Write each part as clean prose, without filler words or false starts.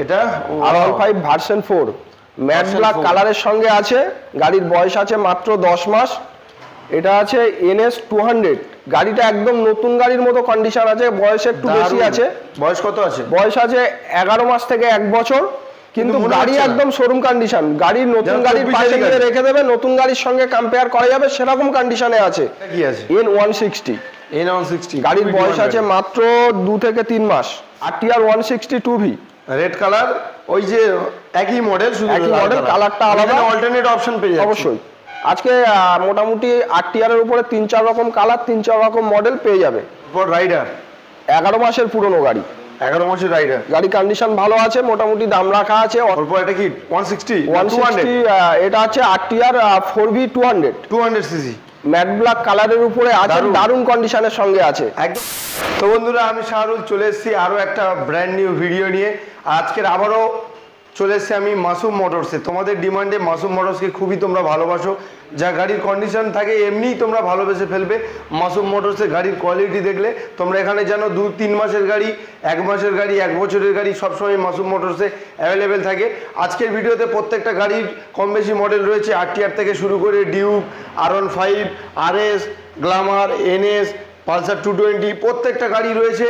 এটা R15 version 4 matte black কালারের সঙ্গে আছে। গাড়ির বয়স আছে মাত্র 10 মাস। এটা আছে NS 200। গাড়িটা একদম নতুন গাড়ির মতো কন্ডিশন আছে, বয়স একটু বেশি আছে। বয়স কত আছে? বয়স আছে 11 মাস থেকে 1 বছর, কিন্তু গাড়ি একদম শোরুম কন্ডিশন। গাড়ির নতুন গাড়ির পাশে গিয়ে রেখে দেবে, নতুন গাড়ির সঙ্গে কম্পেয়ার করা যাবে সেরকম কন্ডিশনে আছে। কি আছে? N160। N160 গাড়ির বয়স আছে মাত্র 2 থেকে 3 মাস। RTR 162V রেড কালার, ওই যে একই মডেল, শুধু একই মডেল, কালারটা আলাদা, অল্টারনেট অপশন পেয়ে যাচ্ছে অবশ্যই। আজকে মোটামুটি RTR এর উপরে 3-4 রকম কালার, 3-4 রকম মডেল পেয়ে যাবে। রাইডার 11 মাসের পুরনো গাড়ি, 11 মাসের রাইডার। গাড়ি কন্ডিশন ভালো আছে, মোটামুটি দাম রাখা আছে। অল্প। এটা কি 160? এটা আছে RTR 4V 200 CC matte black কালারের উপরে আছে, দারুণ কন্ডিশনের সঙ্গে আছে একদম। তো বন্ধুরা, আমি শাহরুল চলে এসেছি আরো একটা ব্র্যান্ড নিউ ভিডিও নিয়ে। আজকের আবারও চলে এসেছি আমি মাসুম মোটরসে। তোমাদের ডিমান্ডে মাসুম মোটরসকে খুবই তোমরা ভালোবাসো, যা গাড়ির কন্ডিশন থাকে এমনিই তোমরা ভালোবেসে ফেলবে। মাসুম মোটরসে গাড়ির কোয়ালিটি দেখলে তোমরা এখানে জানো 2-3 মাসের গাড়ি, 1 মাসের গাড়ি, 1 বছরের গাড়ি সবসময় মাসুম মোটরসে অ্যাভেলেবেল থাকে। আজকের ভিডিওতে প্রত্যেকটা গাড়ির কম বেশি মডেল রয়েছে, RTR থেকে শুরু করে Duke, R15, RS, Glamour, NS, Pulsar 220, প্রত্যেকটা গাড়ি রয়েছে।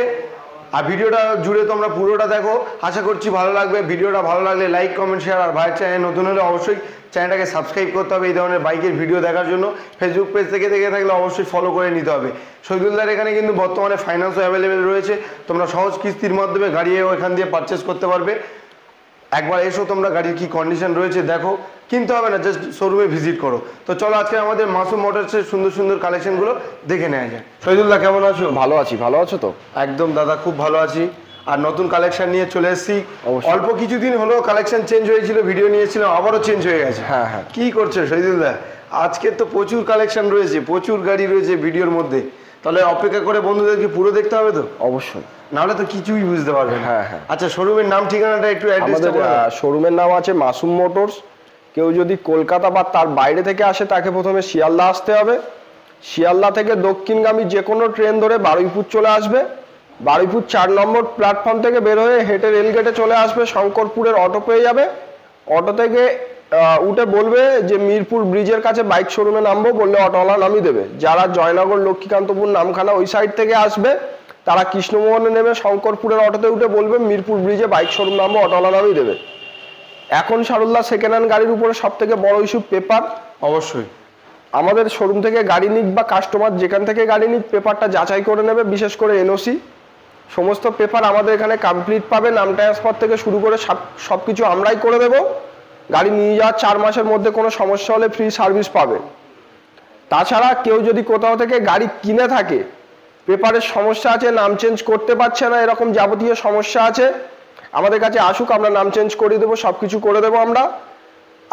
আর ভিডিওটা জুড়ে তোমরা পুরোটা দেখো, আশা করছি ভালো লাগবে। ভিডিওটা ভালো লাগলে লাইক, কমেন্ট, শেয়ার। আর ভাইয়ের চ্যানেল নতুন হলে অবশ্যই চ্যানেলটাকে সাবস্ক্রাইব করতে হবে এই ধরনের বাইকের ভিডিও দেখার জন্য। ফেসবুক পেজ থেকে দেখে থাকলে অবশ্যই ফলো করে নিতে হবে। শহীদুলদার এখানে কিন্তু বর্তমানে ফাইন্যান্সও অ্যাভেলেবেল রয়েছে, তোমরা সহজ কিস্তির মাধ্যমে গাড়িও এখান দিয়ে পারচেস করতে পারবে। একবার এসো, তোমরা গাড়ির কি কন্ডিশন রয়েছে দেখো, কিনতে হবে না, জাস্ট শোরুমে ভিজিট করো। তো চলো আজকে আমাদের মাসুম মোটরসের সুন্দর সুন্দর কালেকশনগুলো দেখে নেওয়া যায়। শহীদুল্লাহ কেমন আছো? ভালো আছি, ভালো আছো তো? একদম দাদা, খুব ভালো আছি। আর নতুন কালেকশন নিয়ে চলে এসেছি। অল্প কিছুদিন হলো কালেকশন চেঞ্জ হয়েছিল, ভিডিও নিয়েছিলাম, আবারও চেঞ্জ হয়ে গেছে। হ্যাঁ হ্যাঁ। কি করছো শহীদুল্লাহ? আজকে তো প্রচুর কালেকশন রয়েছে, প্রচুর গাড়ি রয়েছে ভিডিওর মধ্যে। তাহলে অপেক্ষা করে বন্ধুদেরকে পুরো দেখতে হবে তো? অবশ্যই, নাহলে তো কিছুই বুঝতে পারবে। হ্যাঁ হ্যাঁ। আচ্ছা, শোরুমের নাম ঠিকানাটা একটু অ্যাড্রেসটা বলো। শোরুমের নাম আছে মাসুম মোটরস। কেউ যদি কলকাতা বা তার বাইরে থেকে আসে তাকে প্রথমে শিয়ালদা আসতে হবে। শিয়ালদা থেকে দক্ষিণগামী যে কোনো ট্রেন ধরে বারুইপুর চলে আসবে। বারুইপুর 4 নম্বর প্ল্যাটফর্ম থেকে বের হয়ে হেঁটে রেলগেটে চলে আসবে, শঙ্করপুরের অটো পেয়ে যাবে। অটো থেকে উঠে বলবে যে মিরপুর ব্রিজের কাছে বাইক শোরুমে নামবো, বললে অটোওয়ালা নামিয়ে দেবে। যারা জয়নগর, লক্ষ্মীকান্তপুর, নামখানা ওই সাইড থেকে আসবে তারা কৃষ্ণমোহনে নেমে শঙ্করপুরের অটোতে উঠে বলবে মিরপুর ব্রিজে বাইক শোরুম নামবো, অটোওয়ালা নামিয়ে দেবে। এখন শারুল্লা সেকেন্ড হ্যান্ড গাড়ির উপরে সব থেকে বড় ইস্যু পেপার। অবশ্যই আমাদের শোরুম থেকে গাড়ি নিক বা কাস্টমার যেখান থেকে গাড়ি নিক, পেপারটা যাচাই করে নেবে, বিশেষ করে NOC সমস্ত পেপার আমাদের এখানে কমপ্লিট পাবে। নাম ট্রান্সফার থেকে শুরু করে সব কিছু আমরাই করে দেবো। গাড়ি নিয়ে যাওয়ার 4 মাসের মধ্যে কোনো সমস্যা হলে ফ্রি সার্ভিস পাবে। তাছাড়া কেউ যদি কোথাও থেকে গাড়ি কিনে থাকে, পেপারের সমস্যা আছে, নাম চেঞ্জ করতে পারছে না, এরকম যাবতীয় সমস্যা আছে, আমাদের কাছে আসুক, আমরা নাম চেঞ্জ করে দেবো, সব কিছু করে দেবো আমরা।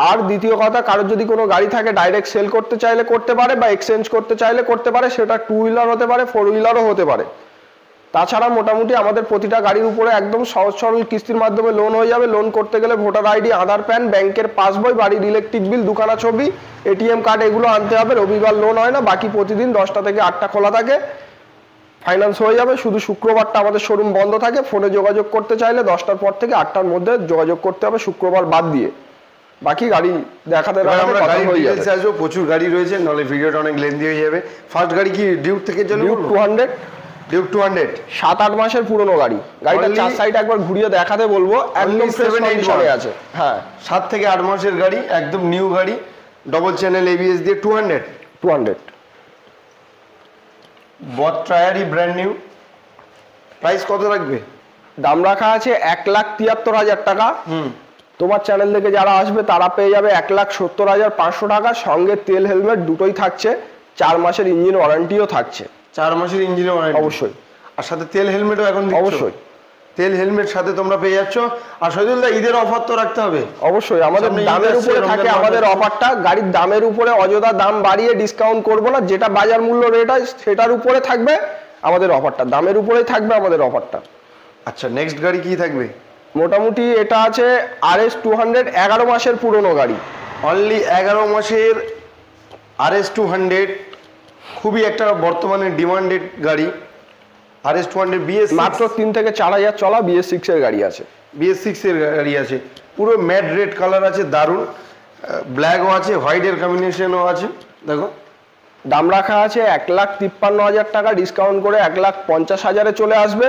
আর দ্বিতীয় কথা, কারোর যদি কোনো গাড়ি থাকে ডাইরেক্ট সেল করতে চাইলে করতে পারে, বা এক্সচেঞ্জ করতে চাইলে করতে পারে, সেটা 2 হুইলার হতে পারে, 4 হুইলারও হতে পারে। তাছাড়া মোটামুটি আমাদের প্রতিটা গাড়ির উপরে একদম সহজ সরল কিস্তির মাধ্যমে লোন হয়ে যাবে। লোন করতে গেলে ভোটার ID, আধার, প্যান, ব্যাংকের পাসবই, বাড়ির ইলেকট্রিক বিল, দুখানা ছবি, ATM কার্ড, এগুলো আনতে হবে। রবিবার লোন হয় না, বাকি প্রতিদিন 10টা থেকে 8টা খোলা থাকে, ফাইন্যান্স হয়ে যাবে। শুধু শুক্রবারটা আমাদের শোরুম বন্ধ থাকে। ফোনে যোগাযোগ করতে চাইলে 10টার পর থেকে 8টার মধ্যে যোগাযোগ করতে হবে, শুক্রবার বাদ দিয়ে। বাকি গাড়ি দেখাতে আমরা গাড়ি ডিটেইলস আসবো, প্রচুর গাড়ি রয়েছে, নাহলে ভিডিওটা অনেক লেন্দি হয়ে যাবে। ফার্স্ট গাড়ি কি ডিউক থেকে চলে? ডিউক 200। ডিউক 200 7-8 মাসের পুরনো গাড়ি। গাড়িটা 4 সাইড একবার ঘুরিয়ে দেখাতে বলবো, একদম ফ্রেশ কন্ডিশনে আছে। হ্যাঁ, 7 থেকে 8 মাসের গাড়ি, একদম নিউ গাড়ি, ডবল চ্যানেল ABS দিয়ে 200 বট টায়ারই ব্র্যান্ড নিউ। প্রাইস কত রাখবে? দাম রাখা আছে 1,73,000 টাকা। তোমার চ্যানেল থেকে যারা আসবে তারা পেয়ে যাবে 1,70,500 টাকা। সঙ্গে তেল, হেলমেট দুটোই থাকছে। 4 মাসের ইঞ্জিন ওয়ারেন্টিও থাকছে। 4 মাসের ইঞ্জিন ওয়ারেন্টি অবশ্যই। আর সাথে তেল হেলমেটও এখন দিচ্ছ? অবশ্যই, তেল হেলমেট সাথে তোমরা পেয়ে যাচ্ছ। আর শহীদুল্লাহ, ঈদের অফার তো রাখতে হবে। অবশ্যই, আমাদের দামের উপরে থাকে আমাদের অফারটা। গাড়ির দামের উপরে অযথা দাম বাড়িয়ে ডিসকাউন্ট করব না, যেটা বাজার মূল্য রেট হয় সেটার উপরে থাকবে আমাদের অফারটা, দামের উপরেই থাকবে আমাদের অফারটা। আচ্ছা, নেক্সট গাড়ি কি থাকবে? মোটামুটি এটা আছে RS 200, 11 মাসের পুরনো গাড়ি। অনলি 11 মাসের RS 200, খুবই একটা বর্তমানে ডিমান্ডেড গাড়ি। RS 200 BS মাত্র 3 থেকে 4,000 চলা BS6 এর গাড়ি আছে। BS6 এর গাড়ি আছে, পুরো ম্যাট রেড কালার আছে, দারুণ। ব্ল্যাকও আছে, হোয়াইটের কম্বিনেশনও আছে। দেখো দাম রাখা আছে 1,53,000 টাকা, ডিসকাউন্ট করে 1,50,000-এ চলে আসবে।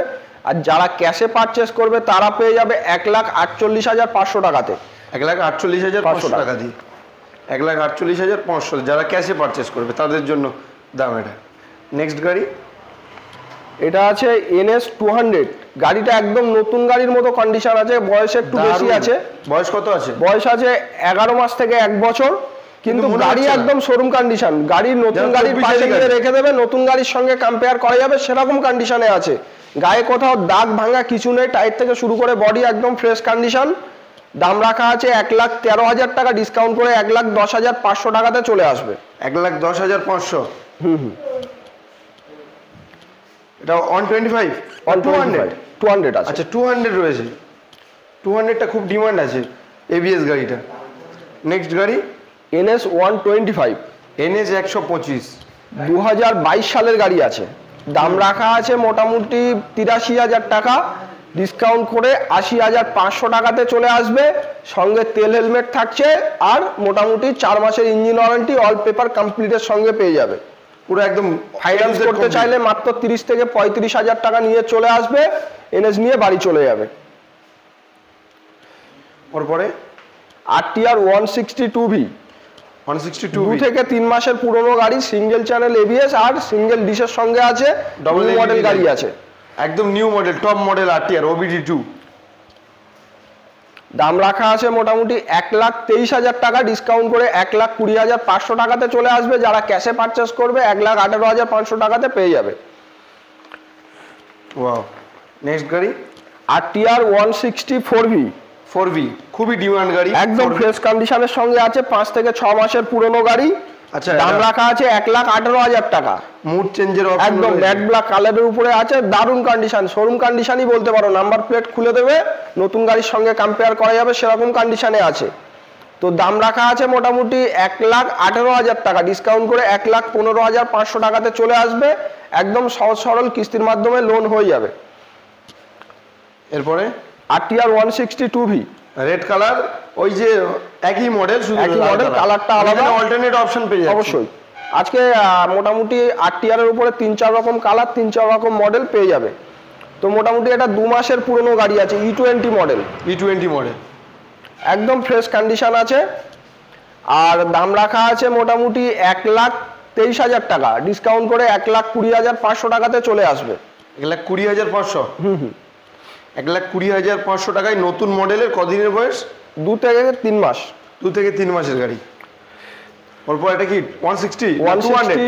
আর যারা ক্যাশে পারচেস করবে তারা পেয়ে যাবে 1,48,500 টাকাতে। 1,48,500 টাকা দিয়ে, 1,48,500 যারা ক্যাশে পারচেস করবে তাদের জন্য দাম এটা। নেক্সট গাড়ি, এটা আছে NS 200। গাড়িটা একদম নতুন গাড়ির মতো কন্ডিশন আছে, বয়স একটু বেশি দারুণ। আছে। বয়স কত আছে? বয়স আছে 11 মাস থেকে 1 বছর, কিন্তু মনে গাড়ি হচ্ছে না। একদম শোরুম কন্ডিশন। গাড়ির নতুন যেন গাড়ির 24 পাশে গাড়ি। গিয়ে রেখে দেবে, নতুন গাড়ির সঙ্গে কম্পেয়ার করা যাবে সেরকম কন্ডিশনে আছে। গায়ে কোথাও দাগ ভাঙা কিছু নেই, টায়ার থেকে শুরু করে বডি একদম ফ্রেশ কন্ডিশন। দাম রাখা আছে 1,13,000 টাকা, ডিসকাউন্ট করে 1,10,500 টাকাতে চলে আসবে। 1,10,500। এটা 125 200 আছে। আচ্ছা 200 রয়েছে, 200টা খুব ডিমান্ড আছে ABS গাড়িটা। নেক্সট গাড়ি NS 125 NS 125, 2022 সালের গাড়ি আছে। দাম রাখা আছে মোটামুটি 83,000 টাকা, ডিসকাউন্ট করে 80,500 টাকাতে চলে আসবে। সঙ্গে তেল হেলমেট থাকছে, আর মোটামুটি 4 মাসের ইঞ্জিন ওয়ারেন্টি, অল পেপার কমপ্লিটের সঙ্গে পেয়ে যাবে। পুরো একদম ফাইন্যান্স করতে চাইলে মাত্র 30 থেকে 35,000 টাকা নিয়ে চলে আসবে, NS নিয়ে বাড়ি চলে যাবে। তারপরে RTR 162V 162 2 থেকে 3 মাসের পুরনো গাড়ি, সিঙ্গেল চ্যানেল ABS আর সিঙ্গেল ডিশের সঙ্গে আছে, Double ডবল মডেল LED গাড়ি আছে। একদম new model, top model RTR OBD2। দাম রাখা আছে মোটামুটি 1,23,000 টাকা, ডিসকাউন্ট করে 1,20,500 টাকাতে চলে আসবে। যারা ক্যাশে পারচেস করবে 1,18,500 টাকাতে পেয়ে যাবে। ওয়াও। নেক্সট গাড়ি RTR 164V 4V, খুবই ডিমান্ড গাড়ি, একদম 4V ফ্রেশ কন্ডিশনের সঙ্গে আছে, 5 থেকে 6 মাসের পুরনো গাড়ি। আচ্ছা, দাম এটা- রাখা আছে 1,18,000 টাকা, মুড চেঞ্জের অপশন একদম ম্যাট ব্ল্যাক কালারের উপরে আছে, দারুণ কন্ডিশন, শোরুম কন্ডিশনই বলতে পারো। নাম্বার প্লেট খুলে দেবে, নতুন গাড়ির সঙ্গে কম্পেয়ার করা যাবে সেরকম কন্ডিশনে আছে। তো দাম রাখা আছে মোটামুটি 1,18,000 টাকা, ডিসকাউন্ট করে 1,15,500 টাকাতে চলে আসবে। একদম সহজ সরল কিস্তির মাধ্যমে লোন হয়ে যাবে। এরপরে RTR 162V রেড কালার, ওই যে একই মডেল, শুধু একই model, কালারটা আলাদা। অল্টারনেট অপশন পেয়ে যাচ্ছে। অবশ্যই আজকে মোটামুটি RTR এর উপরে 3-4 রকম কালার, 3-4 রকম মডেল পেয়ে যাবে। তো মোটামুটি এটা 2 মাসের পুরনো গাড়ি আছে, E20 মডেল, E20 মডেল, একদম ফ্রেশ কন্ডিশন আছে। আর দাম রাখা আছে মোটামুটি 1,23,000 টাকা, ডিসকাউন্ট করে 1,20,500 টাকাতে চলে আসবে। 1,20,500। 1,20,500 টাকায় নতুন মডেলের, কদিনের বয়স? 2 থেকে 3 মাস। 2 থেকে 3 মাসের গাড়ি। অল্প এটা কি 160 160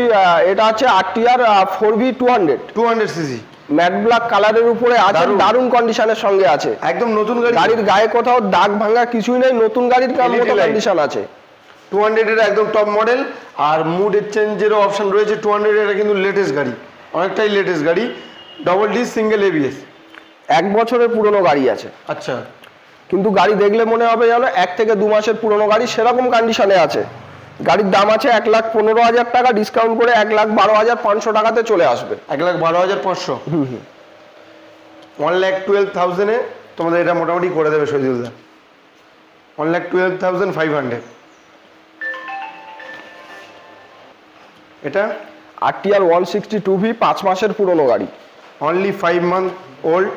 এটা আছে RTR 4V 200 CC, matte black কালারের উপরে আছে, দারুণ। দারুণ কন্ডিশনের সঙ্গে আছে। একদম নতুন গাড়ি, গাড়ির গায়ে কোথাও দাগ ভাঙা কিছুই নেই, নতুন গাড়ির LED মতো light। কন্ডিশন আছে। 200 এর একদম টপ মডেল। আর মুড চেঞ্জেরও অপশন রয়েছে। 200 এটা কিন্তু লেটেস্ট গাড়ি, অনেকটাই লেটেস্ট গাড়ি, ডবল ডি সিঙ্গেল ABS। 1 বছরের পুরনো গাড়ি আছে, আচ্ছা, কিন্তু গাড়ি দেখলে মনে হবে যেন 1 থেকে 2 মাসের পুরনো গাড়ি, সেরকম কন্ডিশনে আছে। গাড়ির দাম আছে 1,15,000 টাকা, ডিসকাউন্ট করে 1,12,500 টাকাতে চলে আসবে। 1,12,500। 1,12,000 তোমাদের এটা মোটামুটি করে দেবে শহীদুলদা। 1,12,500। এটা RTR 162V 5 মাসের পুরনো গাড়ি, only 5 month old,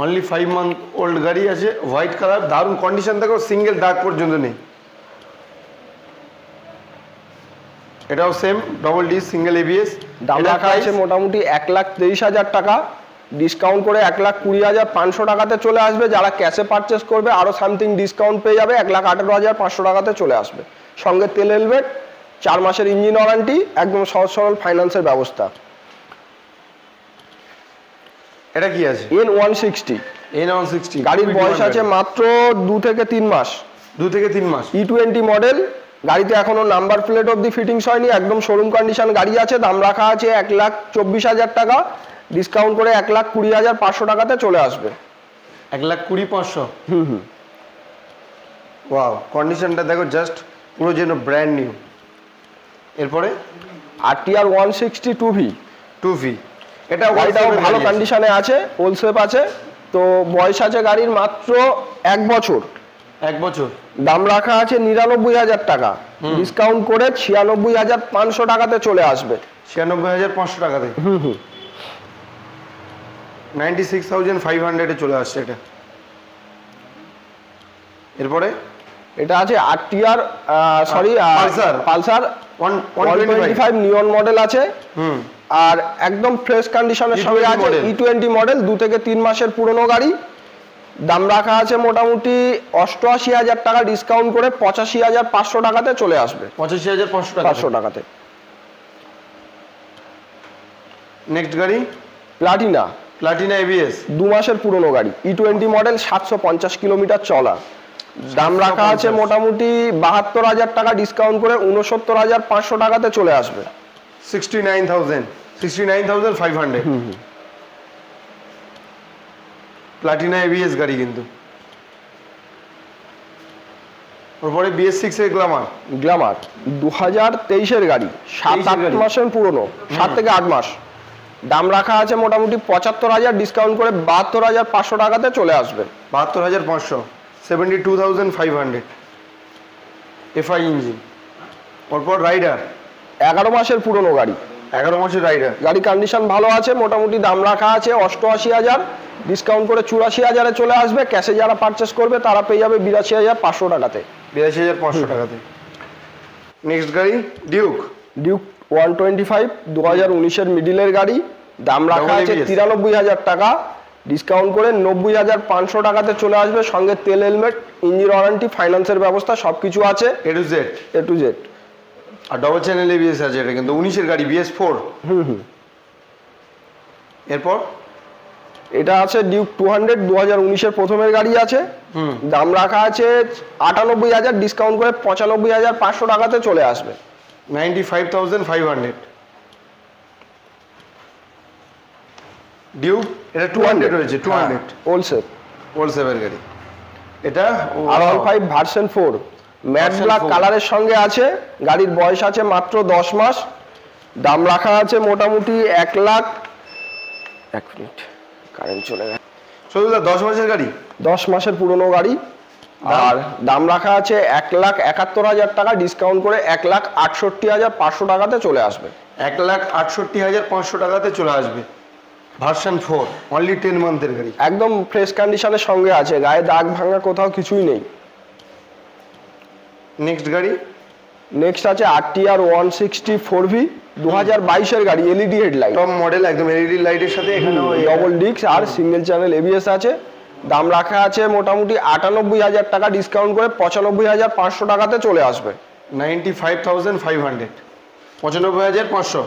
only 5 month old গাড়ি আছে, হোয়াইট কালার, দারুণ কন্ডিশন, দেখো সিঙ্গেল দাগ পর্যন্ত নেই। এটাও same double D single ABS। দাম রাখা আছে মোটামুটি 1,23,000 টাকা, ডিসকাউন্ট করে 1,20,500 টাকাতে চলে আসবে। যারা ক্যাশে পারচেস করবে আরো সামথিং ডিসকাউন্ট পেয়ে যাবে, 1,18,500 টাকাতে চলে আসবে। সঙ্গে তেল হেলমেট, 4 মাসের ইঞ্জিন ওয়ারেন্টি, একদম সহজ সরল ফাইন্যান্সের ব্যবস্থা। এটা কি আছে? N160 N160, গাড়ির বয়স আছে মাত্র 2 থেকে 3 মাস। 2 থেকে 3 মাস। E20 মডেল, গাড়িতে এখনো নাম্বার প্লেট অবধি ফিটিংস হয়নি, একদম শোরুম কন্ডিশন গাড়ি আছে। দাম রাখা আছে 1,24,000 টাকা, ডিসকাউন্ট করে 1,20,500 টাকাতে চলে আসবে। 1,20,500। ওয়াও, কন্ডিশনটা দেখো জাস্ট, পুরো যেন ব্র্যান্ড নিউ। এরপরে RTR 162V 2V এটা গাড়িটাও ভালো কন্ডিশনে আছে, ওল্ড শেপ আছে। তো বয়স আছে গাড়ির মাত্র 1 বছর। 1 বছর। দাম রাখা আছে 99,000 টাকা, ডিসকাউন্ট করে 96,500 টাকাতে চলে আসবে। 96,500 টাকাতে। 96,500 এ চলে আসছে এটা। এরপরে এটা আছে আরটিআর পালসার পালসার 125 নিয়ন মডেল আছে। আর একদম ফ্রেশ কন্ডিশনের সঙ্গে আছে E20 মডেল, 2 থেকে 3 মাসের পুরনো গাড়ি। দাম রাখা আছে মোটামুটি 88,000 টাকা, ডিসকাউন্ট করে 85,500 টাকাতে চলে আসবে। 85,500 টাকাতে। নেক্সট গাড়ি প্লাটিনা এবিএস, 2 মাসের পুরনো গাড়ি, E20 মডেল, 750 কিলোমিটার চলা। দাম রাখা আছে মোটামুটি 72,000 টাকা, ডিসকাউন্ট করে 69,500 টাকাতে চলে আসবে। 69,500 প্লাটিনা এবিএস গাড়ি কিন্তু। তারপরে BS6 এর গ্ল্যামার 2023 এর গাড়ি, 7-8 মাসের পুরনো, 7 থেকে 8 মাস। দাম রাখা আছে মোটামুটি 75,000, ডিসকাউন্ট করে 72,500 টাকাতে চলে আসবে। 72,500, 72,500 FI ইঞ্জিন। তারপর রাইডার 11 মাসের পুরনো গাড়ি, 11 মাসের রাইডার। গাড়ি কন্ডিশন ভালো আছে, মোটামুটি দাম রাখা আছে 88,000, ডিসকাউন্ট করে 84,000 এ চলে আসবে। ক্যাশে যারা পারচেস করবে তারা পেয়ে যাবে 82,500 টাকাতে। 82,500 টাকাতে। নেক্সট গাড়ি ডিউক 125 2019 এর মিডিলের গাড়ি। দাম রাখা আছে 93,000 টাকা, ডিসকাউন্ট করে 90,500 টাকাতে চলে আসবে। সঙ্গে তেল, হেলমেট, ইঞ্জিন ওয়ারেন্টি, ফাইন্যান্সের ব্যবস্থা সবকিছু আছে, A to Z। আর ডবল চ্যানেল এবিএস আছে এটা কিন্তু। 19 এর গাড়ি BS4। এরপর এটা আছে ডিউক 200 2019 এর প্রথমের গাড়ি আছে। দাম রাখা আছে 98,000, ডিসকাউন্ট করে 95,500 টাকাতে চলে আসবে। 95,500 ডিউক। এটা 200 রয়েছে, 200 ওল্ড এর গাড়ি। এটা R15 ভার্সন 4 ম্যাট ব্ল্যাক কালারের সঙ্গে আছে। গাড়ির বয়স আছে মাত্র 10 মাস। দাম রাখা আছে মোটামুটি 1 লাখ। 1 মিনিট, কারেন্ট চলে গেছে। 10 মাসের গাড়ি, 10 মাসের পুরনো গাড়ি। আর দাম রাখা আছে 1,71,000 টাকা, ডিসকাউন্ট করে 1,68,500 টাকাতে চলে আসবে। 1,68,500 টাকাতে চলে আসবে। ভার্সন 4, অনলি 10 মান্থের গাড়ি, একদম ফ্রেশ কন্ডিশনের সঙ্গে আছে, গায়ে দাগ ভাঙা কোথাও কিছুই নেই। নেক্সট আছে RTR 160 4V 2022 এর গাড়ি, এলইডি হেডলাইট, টপ মডেল, একদম এলইডি লাইটের সাথে। এখানে ডবল ডিস্ক আর সিঙ্গেল চ্যানেল ABS আছে। দাম রাখা আছে মোটামুটি 98,000 টাকা, ডিসকাউন্ট করে 95,500 টাকাতে চলে আসবে। 95,500, 95,500।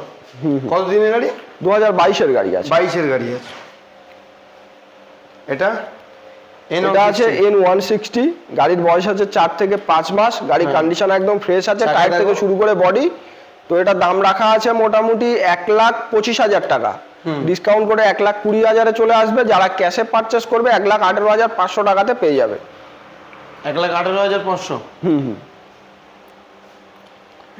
কত দিনের গাড়ি? 2022 এর গাড়ি আছে। 22 এর গাড়ি আছে। এটা আছে N160, গাড়ির বয়স আছে 4 থেকে 5 মাস। গাড়ির কন্ডিশন একদম ফ্রেশ আছে, টায়ার থেকে শুরু করে বডি। তো এটা দাম রাখা আছে মোটামুটি 1,25,000 টাকা, ডিসকাউন্ট করে 1,20,000 এ চলে আসবে। যারা ক্যাশে পারচেস করবে 1,18,500 টাকাতে পেয়ে যাবে। 1,18,500।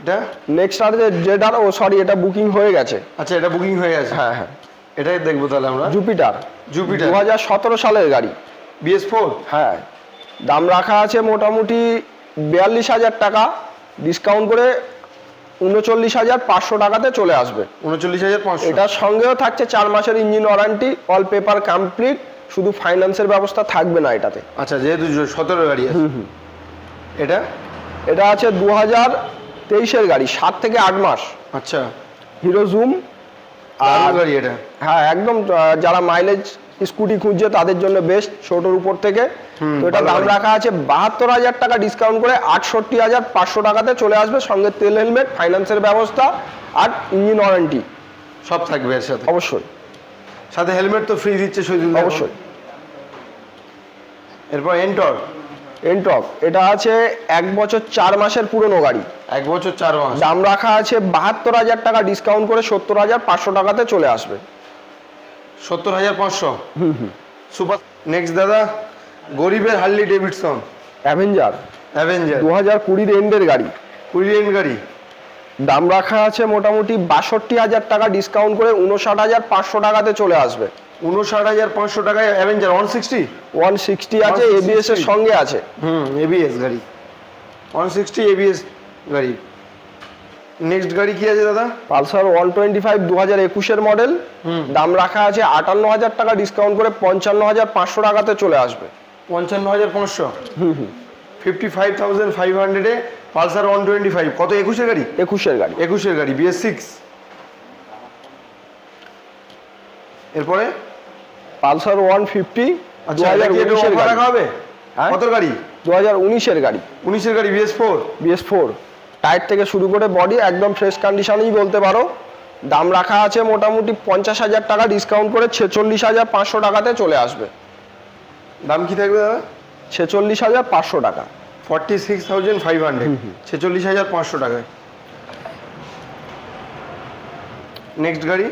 এটা নেক্সট আছে জেডার, এটা বুকিং হয়ে গেছে। আচ্ছা, এটা বুকিং হয়ে গেছে। হ্যাঁ, এটাই দেখবো তাহলে আমরা। জুপিটার 2017 সালের গাড়ি, BS4। হ্যাঁ, দাম রাখা আছে মোটামুটি 42,000 টাকা, ডিসকাউন্ট করে 39,500 টাকাতে চলে আসবে। 39,500। এটার সঙ্গেও থাকছে 4 মাসের engine warranty, all paper complete, শুধু ফাইন্যান্সের ব্যবস্থা থাকবে না এটাতে। আচ্ছা, যেহেতু 17 গাড়ি আছে। এটা আছে 2023 এর গাড়ি, 7 থেকে 8 মাস। আচ্ছা, হিরো জুম আর গাড়ি এটা। হ্যাঁ, একদম যারা মাইলেজ স্কুটি খুঁজছে তাদের জন্য বেস্ট, ছোটর উপর থেকে। তো এটা দাম রাখা আছে 72,000 টাকা, ডিসকাউন্ট করে 68,500 টাকাতে চলে আসবে। সঙ্গে তেল, হেলমেট, ফাইন্যান্সের ব্যবস্থা আর ইঞ্জিন ওয়ারেন্টি সব থাকবে এর সাথে। অবশ্যই, সাথে হেলমেট তো ফ্রি দিচ্ছে শহীদুল। অবশ্যই। এরপর এনটক, এটা আছে 1 বছর 4 মাসের পুরনো গাড়ি, 1 বছর 4 মাস। দাম রাখা আছে 72,000 টাকা, ডিসকাউন্ট করে 70,500 টাকাতে চলে আসবে। 70,500। সুপার। নেক্সট দাদা, গরিবের হার্লি ডেভিডসন অ্যাভেঞ্জার 2020 এর এন্ডের গাড়ি, 20 এন্ড গাড়ি। দাম রাখা আছে মোটামুটি 62,000 টাকা, ডিসকাউন্ট করে 59,500 টাকাতে চলে আসবে। 59,500 টাকায় অ্যাভেঞ্জার 160 160 আছে, এবিএস এর সঙ্গে আছে। এবিএস গাড়ি 160 এবিএস গাড়ি। নেক্সট গাড়ি কি আছে দাদা? পালসার 125 2021 এর মডেল, দাম রাখা আছে 58,000 টাকা, ডিসকাউন্ট করে 55,500 টাকাতে চলে আসবে। 55,500 55,500 এ পালসার 125। কত? 21 এর গাড়ি? 21 এর গাড়ি। 21 এর গাড়ি BS6। এরপরে পালসার 150 আচ্ছা, এটা কি 2019 এর অফার গাড়ি। রাখা হবে? হ্যাঁ? কত গাড়ি? 2019 এর গাড়ি। 19 এর গাড়ি BS4। BS4 টায়ার থেকে শুরু করে বডি একদম ফ্রেশ কন্ডিশনেই বলতে পারো। দাম রাখা আছে মোটামুটি 50,000 টাকা, ডিসকাউন্ট করে 46,500 টাকাতে চলে আসবে। দাম কি থাকবে দাদা? 46,500 টাকা। 46,500 46,500 টাকায়। নেক্সট গাড়ি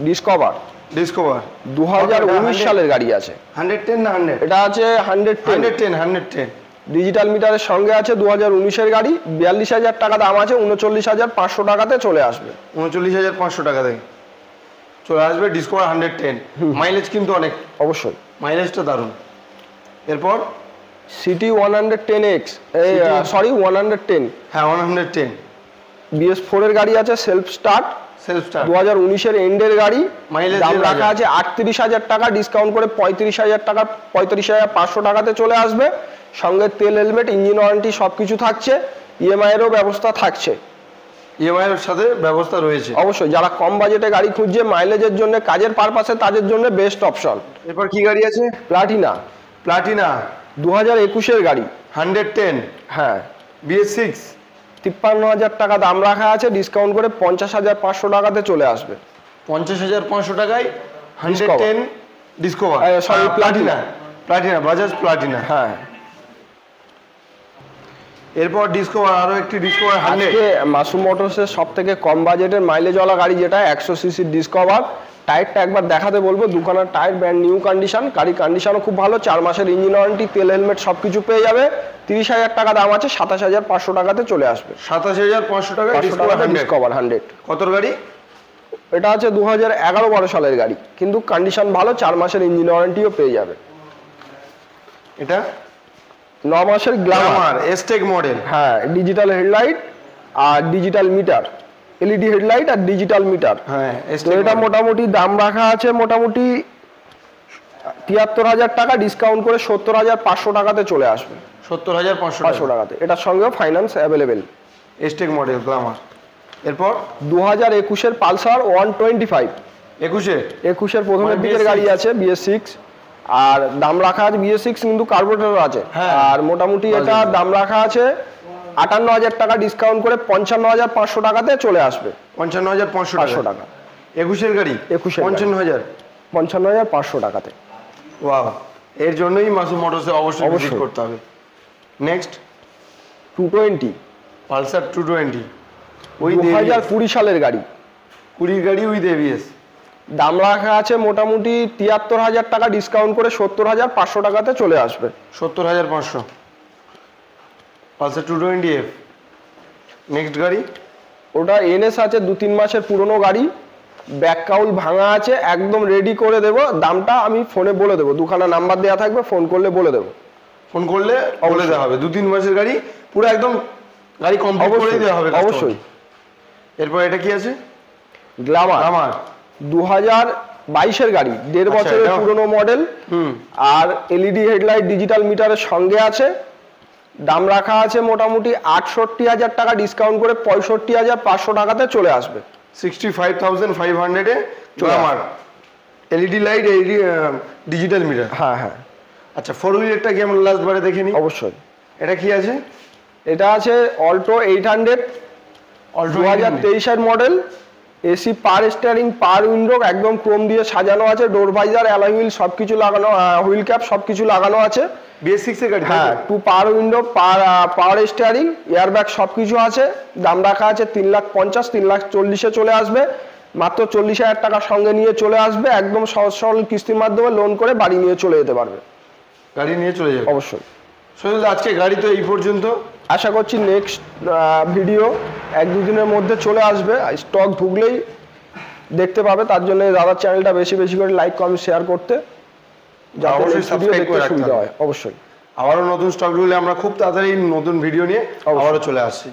ডিসকভার ডিসকভার 2019 সালের গাড়ি আছে। 110 না 100? এটা আছে 110 110 ডিজিটাল মিটারের সঙ্গে আছে, 2019 এর গাড়ি। 42,000 টাকা দাম আছে, 39,500 টাকাতে চলে আসবে। 39,500 টাকা থেকে চলে আসবে ডিসকভার 110। মাইলেজ কিন্তু অনেক, অবশ্যই মাইলেজটা দারুণ। এরপর সিটি 110X, সরি 110 হ্যাঁ 110 BS4 এর গাড়ি আছে, সেলফ স্টার্ট, সেলফ স্টার্ট। 2019 এর এন্ডের গাড়ি। মাইলেজ দাম রাখা আছে 38,000 টাকা, ডিসকাউন্ট করে 35,000 টাকা 35,500 টাকাতে চলে আসবে। সঙ্গে তেল, হেলমেট, ইঞ্জিন ওয়ারেন্টি সবকিছু থাকছে, ইএমআই এরও ব্যবস্থা থাকছে। ইএমআই এর সাথে ব্যবস্থা রয়েছে অবশ্যই যারা কম বাজেটে গাড়ি খুঁজছে মাইলেজের জন্য, কাজের পারপাসে, তাদের জন্য বেস্ট অপশন। এরপর কি গাড়ি আছে? প্লাটিনা প্লাটিনা 2021 এর গাড়ি, 110 হ্যাঁ BS6। 53,000 টাকা দাম রাখা আছে, ডিসকাউন্ট করে 50,500 টাকাতে চলে আসবে। 50,500 টাকায় 110 discover, sorry Platina Platina Bajaj Platina. হ্যাঁ, এরপর ডিসকভার, আরো একটি ডিসকভার 100। আজকে মাসুম মোটরসের সব থেকে কম বাজেটের মাইলেজওয়ালা গাড়ি যেটা 100 সিসির ডিসকভার। টায়ারটা একবার দেখাতে বলবো, দুখানার টায়ার ব্র্যান্ড নিউ কন্ডিশন, গাড়ির কন্ডিশনও খুব ভালো, 4 মাসের ইঞ্জিন ওয়ারেন্টি, তেল, হেলমেট সবকিছু পেয়ে যাবে। 30,000 টাকা দাম আছে, 27,500 টাকাতে চলে আসবে। 27,500 টাকায় 500 টাকাতে ডিসকভার 100। কত গাড়ি? এটা আছে 2011-12 সালের গাড়ি, কিন্তু কন্ডিশন ভালো, 4 মাসের ইঞ্জিন ওয়ারেন্টিও পেয়ে যাবে। এটা 9 মাসের গ্ল্যামার, এসটেক মডেল। হ্যাঁ, ডিজিটাল হেডলাইট আর ডিজিটাল মিটার, এলইডি হেডলাইট আর ডিজিটাল মিটার। হ্যাঁ তো এটা মোটামুটি দাম রাখা আছে মোটামুটি 73,000 টাকা, ডিসকাউন্ট করে 70,500 টাকাতে চলে আসবে। 70,500 টাকাতে। এটার সঙ্গেও finance available. Xtec model Glamour. এরপর 2021 এর পালসার 125, 21 এর প্রথমের দিকের গাড়ি আছে BS6, আর দাম রাখা আছে BS6 কিন্তু কার্বোরেটর আছে। হ্যাঁ। আর মোটামুটি এটা দাম রাখা আছে 58,000 টাকা, ডিসকাউন্ট করে 55,500 টাকাতে চলে আসবে। 55,500 টাকা। 21 গাড়ি 21 55,000। 55,500 টাকাতে। ওয়াও, এর জন্যই মাসুম মোটরসে অবশ্যই ভিজিট অবশ্যই। করতে হবে। নেক্সট 220 পালসার 220 ওই 2020 সালের গাড়ি, 20 গাড়ি উইথ এবিএস। দাম রাখা আছে মোটামুটি 73,000 টাকা, ডিসকাউন্ট করে 70,500 টাকাতে চলে আসবে। 70,500 পালসার 220F। নেক্সট গাড়ি ওটা এনএস আছে, 2-3 মাসের পুরনো গাড়ি, ব্যাক কাউল ভাঙা আছে, একদম রেডি করে দেবো। দামটা আমি ফোনে বলে দেবো, দুখানা নাম্বার দেওয়া থাকবে, ফোন করলে বলে দেবো। ফোন করলে বলে দেওয়া হবে। 2-3 মাসের গাড়ি, পুরো একদম গাড়ি কমপ্লিট করে দেওয়া হবে অবশ্যই। এরপর এটা কি আছে? গ্ল্যামার আমার 2022 এর গাড়ি, 1.5 বছরের পুরনো মডেল, আর এলইডি হেডলাইট ডিজিটাল মিটারের সঙ্গে আছে। দাম রাখা আছে মোটামুটি 68,000 টাকা, ডিসকাউন্ট করে 65,500 টাকাতে চলে আসবে। 65,500 এ Glamour, LED light, LED digital meter. হ্যাঁ হ্যাঁ, আচ্ছা 4 হুইলারটা কি আমরা লাস্ট বারে দেখে নিই? অবশ্যই। এটা কি আছে? এটা আছে অল্টো 800, 2023 এর মডেল, এসি পাওয়ার স্টিয়ারিং, পাওয়ার উইন্ডো, একদম ক্রোম দিয়ে সাজানো আছে, ডোর ভাইজার, অ্যালয় হুইল সবকিছু লাগানো, হুইল ক্যাপ সবকিছু লাগানো আছে। BS6 এর গাড়ি। হ্যাঁ, 2 পাওয়ার উইন্ডো, পাওয়ার স্টিয়ারিং, এয়ারব্যাগ সবকিছু আছে। দাম রাখা আছে 3,50,000, 3,40,000 চলে আসবে। মাত্র 40,000 টাকা সঙ্গে নিয়ে চলে আসবে, একদম সহজ সরল কিস্তির মাধ্যমে লোন করে বাড়ি নিয়ে চলে যেতে পারবে। গাড়ি নিয়ে চলে যাবে অবশ্যই। সোহেল, আজকে গাড়ি তো এই পর্যন্ত। আশা করছি নেক্সট ভিডিও 1-2 দিনের মধ্যে চলে আসবে, স্টক ঢুকলেই দেখতে পাবে। তার জন্য দাদার চ্যানেলটা বেশি বেশি করে লাইক কমেন্ট শেয়ার করতে, যাতে অবশ্যই ভিডিও সাবস্ক্রাইব দেখতে করে রাখতে সুবিধা হবে। হয়। অবশ্যই আবারও নতুন স্টক ঢুকলে আমরা খুব তাড়াতাড়ি নতুন ভিডিও নিয়ে আবারও চলে আসছি।